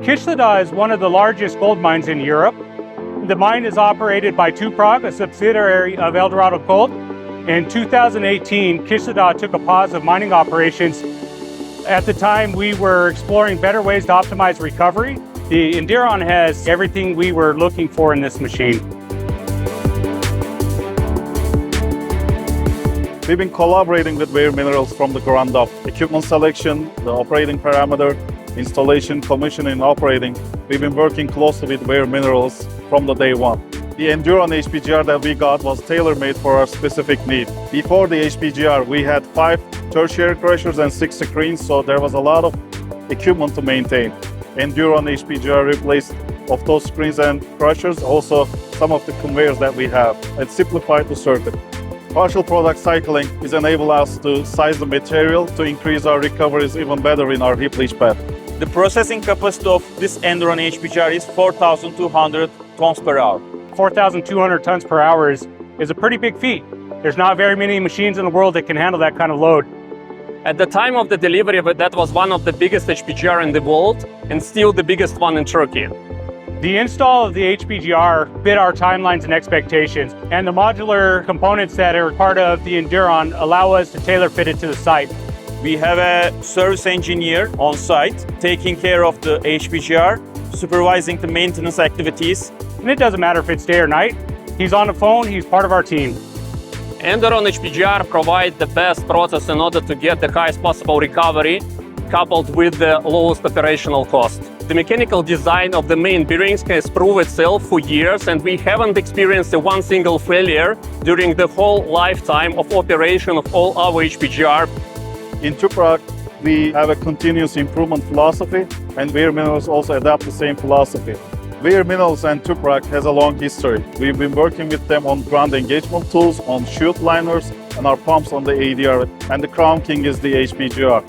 Kışladağ is one of the largest gold mines in Europe. The mine is operated by Tuprag, a subsidiary of Eldorado Gold. In 2018, Kışladağ took a pause of mining operations. At the time, we were exploring better ways to optimize recovery. The ENDURON has everything we were looking for in this machine. We've been collaborating with Weir Minerals from the ground up. Equipment selection, the operating parameter, installation, commissioning, operating. We've been working closely with Weir Minerals from the day one. The ENDURON HPGR that we got was tailor-made for our specific need. Before the HPGR, we had 5 tertiary crushers and 6 screens, so there was a lot of equipment to maintain. ENDURON HPGR replaced of those screens and crushers, also some of the conveyors that we have, and simplified the circuit. Partial product cycling is enable us to size the material to increase our recoveries even better in our heap leach pad. The processing capacity of this ENDURON HPGR is 4,200 tons per hour. 4,200 tons per hour is a pretty big feat. There's not very many machines in the world that can handle that kind of load. At the time of the delivery, that was one of the biggest HPGR in the world and still the biggest one in Turkey. The install of the HPGR fit our timelines and expectations, and the modular components that are part of the ENDURON allow us to tailor fit it to the site. We have a service engineer on site taking care of the HPGR, supervising the maintenance activities. And it doesn't matter if it's day or night. He's on the phone, he's part of our team. ENDURON HPGR provides the best process in order to get the highest possible recovery, coupled with the lowest operational cost. The mechanical design of the main bearings has proved itself for years, and we haven't experienced one single failure during the whole lifetime of operation of all our HPGR. In Tuprag, we have a continuous improvement philosophy, and Weir Minerals also adopt the same philosophy. Weir Minerals and Tuprag has a long history. We've been working with them on ground engagement tools, on chute liners, and our pumps on the ADR, and the crown king is the HPGR.